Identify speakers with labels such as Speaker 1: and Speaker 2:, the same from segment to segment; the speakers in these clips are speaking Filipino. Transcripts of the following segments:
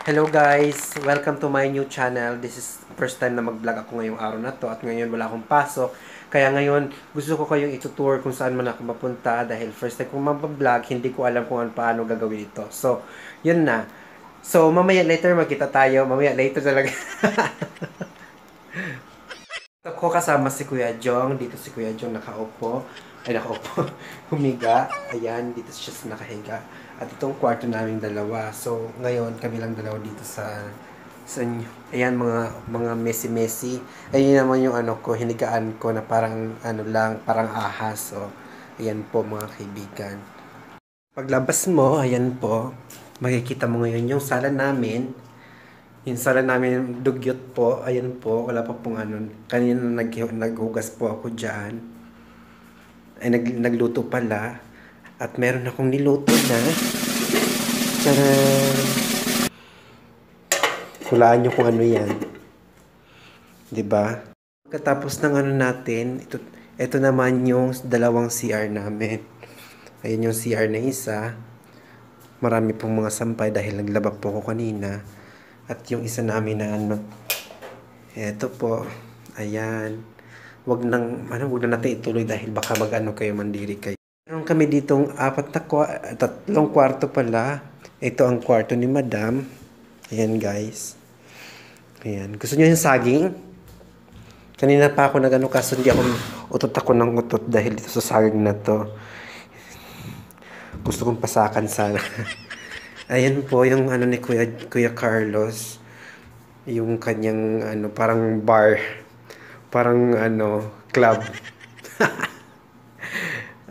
Speaker 1: Hello guys! Welcome to my new channel. This is first time na mag-vlog ako ngayong araw na to at ngayon wala akong pasok. Kaya ngayon gusto ko kayong itutour kung saan man ako mapunta dahil first time kong mag-vlog, hindi ko alam kung paano gagawin ito. So, yun na. So, mamaya later magkita tayo. Mamaya later talaga. Ako kasama si Kuya Jong. Dito si Kuya Jong nakaupo. Ay, nakaupo. Humiga. Ayan, dito siya nakahiga. At itong kwarto naming dalawa. So, ngayon kami lang dalawa dito sa ayan, mga messy-messy. Ayun naman yung ano ko, hinigaan ko na parang ano lang, parang ahas. So, ayan po mga kaibigan. Paglabas mo, ayan po, makikita mo ngayon yung sala namin. Yung sala namin dugyot po, ayan po, wala pa pong ano. Kanina naghugas po ako dyan. Ay, nagluto pala. At meron akong niluto na. Tcharan! Hulaan nyo kung ano yan. 'Di ba? Pagkatapos ng ano natin, ito naman yung dalawang CR namin. Ayun yung CR na isa. Marami pong mga sampay dahil naglaba po ako kanina. At yung isa namin na ano, ito po. Ayan. Wag na natin ituloy dahil baka mag-ano kayo, mandiri kayo. Meron kami ditong tatlong kwarto pala. Ito ang kwarto ni Madam. Ayan guys. Ayan. Gusto niyo yung saging? Kanina pa ako nagano kaso hindi ako ng utot dahil dito sa saging na to. Gusto kong pasakan sana. Ayan po yung ano ni Kuya Carlos. Yung kanyang ano parang bar. Parang ano club.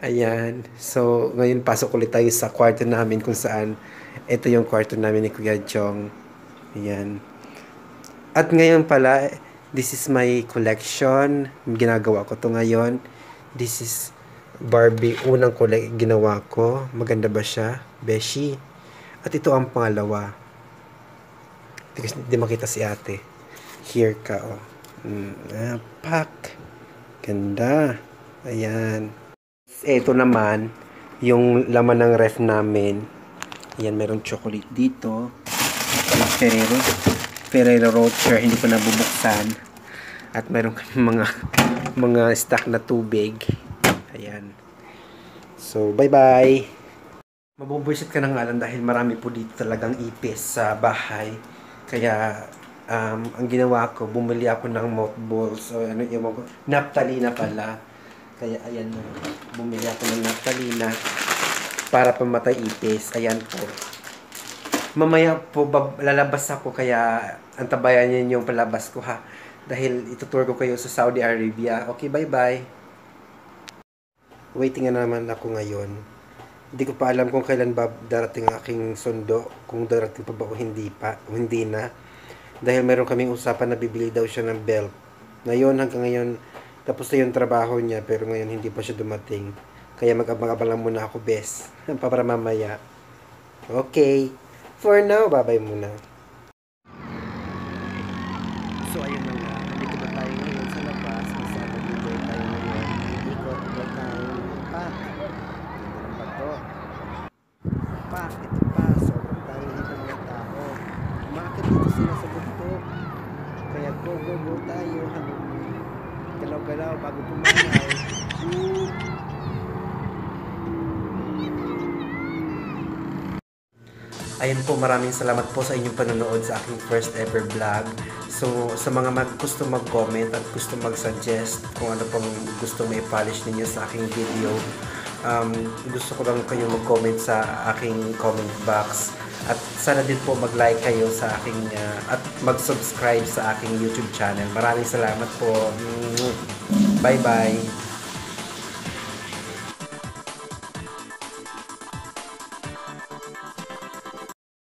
Speaker 1: Ayan. So, ngayon pasok ulit tayo sa kwarto namin kung saan ito yung kwarto namin ni Kuya Jong. Ayan. At ngayon pala, this is my collection. Ginagawa ko to ngayon. This is Barbie. Unang ginawa ko. Maganda ba siya? Beshi. At ito ang pangalawa. Hindi makita si ate. Here ka, oh. Pak. Ganda. Ayan. Ito naman, yung laman ng ref namin. Ayan, meron chocolate dito. Ferrero Rocher, hindi ko nabubuksan. At meron kami mga stock na tubig. Ayan. So, bye-bye. Mabubuisit ka na nga lang dahil marami po dito talagang ipis sa bahay. Kaya, ang ginawa ko, bumili ako ng mothballs. O ano yung naptalina pala. Kaya ayan, bumili ako ng naptalina para pamatay ipis. Ayan po. Mamaya po lalabas ako kaya antabayan niyo yung palabas ko ha. Dahil itutour ko kayo sa Saudi Arabia. Okay, bye-bye. Waiting na naman ako ngayon. Hindi ko pa alam kung kailan ba darating ang aking sundo. Kung darating pa ba o hindi pa. O hindi na. Dahil meron kaming usapan na bibili daw siya ng belt. Ngayon, hanggang ngayon, tapos na yung trabaho niya, pero ngayon hindi pa siya dumating. Kaya mag-abang-abang lang muna ako, bes. Para mamaya. Okay. For now, bye-bye muna. So, ayun na nga. Nandito ba tayo ngayon sa labas? Kasi mag-enjoy tayo ngayon. Ikot ba tayo? Pak! Ganda ng bato. Pak! Ito pa. Sobrang tayo dito mga tao. Umakit dito sila sa bundok. Kaya go tayo. Galaw-galaw bago pumanaw. Ayun po, maraming salamat po sa inyong panonood sa aking first ever vlog. So, sa mga gusto mag-comment at gusto mag-suggest kung ano pong gusto may polish ninyo sa aking video, gusto ko lang kayo mag-comment sa aking comment box. At sana din po mag-like kayo sa aking at mag-subscribe sa aking YouTube channel. Maraming salamat po. Bye-bye.